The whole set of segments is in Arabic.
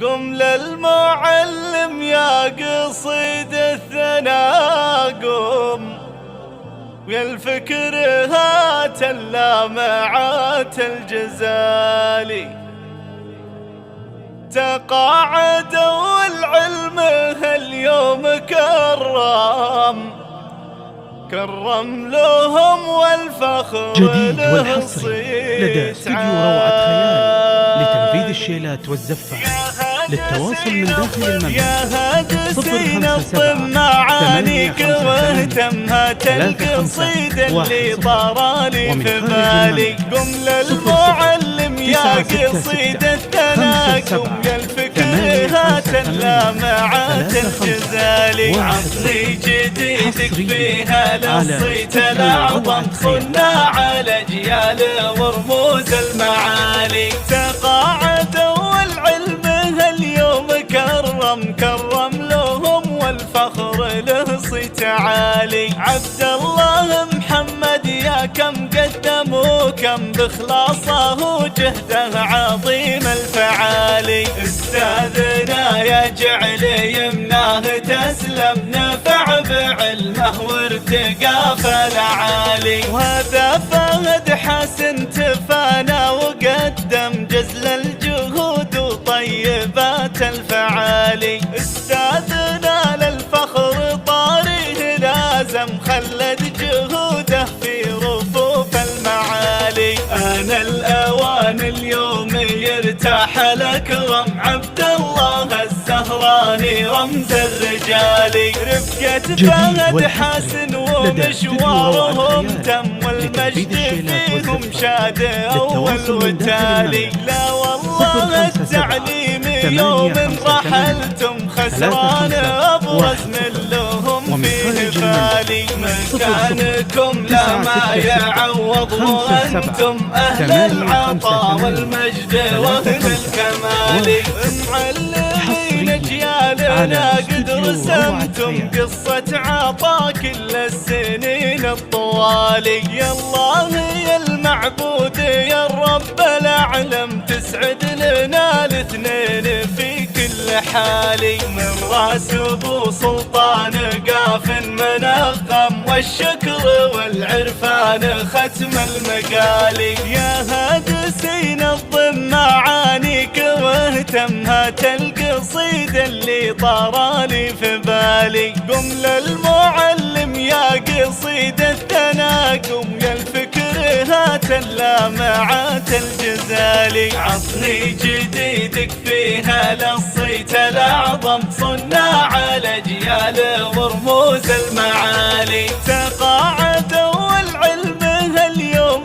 قم للمعلم يا قصيد الثناء قم، ويا الفكر هات اللامعات الجزالي. تقاعدوا والعلم هاليوم كرم لهم والفخر جديد والحصري لدى استوديو روعة خيال لتنفيذ الشيلات والزفة. للتواصل من داخل المملكة يا هادسين الضم معانيك واهتمها القصيدة اللي طرالي في بالي. قم للمعلم يا قصيد الثناء قم، يا الفكر هات اللامعات الجزالي. عصري جديدك فيها للصيت الأعظم صناع الأجيال ورموز المعالي. تقاعدوا والعلم هاليوم كرم لهم والفخر له صيت عالي. عبد الله محمد يا كم قدم وكم بإخلاصه وجهده عظيم الفعالي. استاذنا يا جعل يمناه تسلم نفع بعلمه وارتقى فالعالي. وهذا فهد حسن تفانى وقدم جزل الجهود وطيبات الفعالي. استاذنا للفخر طاريه لازم خلد جهوده في رفوف المعالي. أنا الأوان اليوم يرتاح الأكرم عبد الله الزهراني رمز الرجالي. رفقة فهد حسن ومشوارهم تم والمجد فيهم شاد أول وتالي. لا والله التعليم يوم رحلتم خسران أبرز من لهم فيه فالي. مكانكم لا ما يعوض وأنتم أهل العطاء والمجد وأهل الكمال. معلمين أجيالنا قد رسمتم قصة عطاء كل السنين الطوالي. يا الله يا المعبود يا الرب الأعلم تسعد لنا الاثنين في كل حالي. من راس ابو سلطان قاف منغم والشكر والعرفان ختم المقالي. يا هادسين الضم معانيك واهتمها القصيد اللي طرالي في بالي. قم للمعلم يا قصيد الثناء قم، يا الفكر هات اللامعات الجزالي. عصري جديدك فيها للصيت الأعظم صناع الأجيال ورموز المعالي. تقاعدوا والعلم هاليوم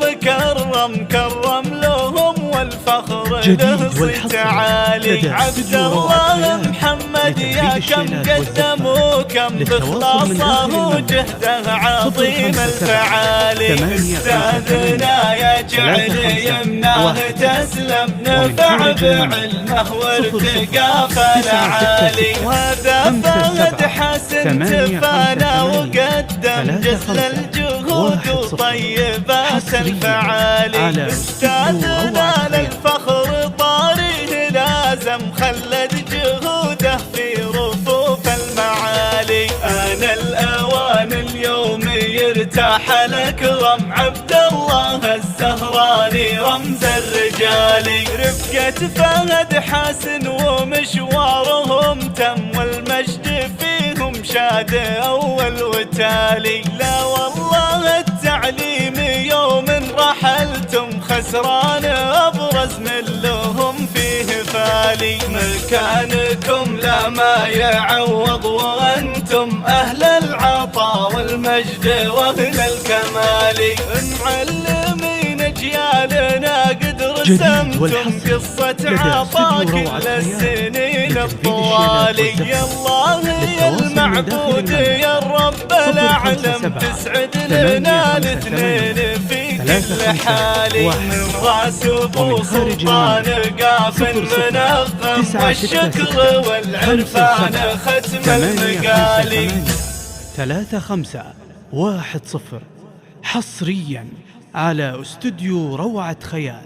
كرم لهم والفخر له صيت عالي. عبد الله محمد يا كم قدم وكم بإخلاصه وجهده عظيم الفعالي. استاذنا يا جعل يمناه تسلم نفع بعلمه وارتقى فالعالي. وهذا فهد حسن تفانى وقدم جزل الجهود وطيبات الفعالي. استاذنا للفخر طاريه لازم خلد جهوده في رفوف المعالي. أنا الأوان اليوم يرتاح الأكرم عبد الله الزهراني رمز الرجالي. رفقة فهد حسن ومشوارهم تم والمجد فيهم شاد أول وتالي. لا والله التعليم يوم رحلتم خسران أبرز من لهم فيه فالي. مكانكم لا ما يعوض وأنتم أهل العطاء والمجد وأهل الكمال. معلمين أجيالنا قد رسمتم قصة عطاء كل السنين الطوالي. يا الله يا المعبود يا الرب الأعلم تسعد لنا الاثنين في كل حالي. من راس ابو سلطان قاف منغم والشكر والعرفان ختم المقالي. 3510 حصريا على استوديو روعة خيال.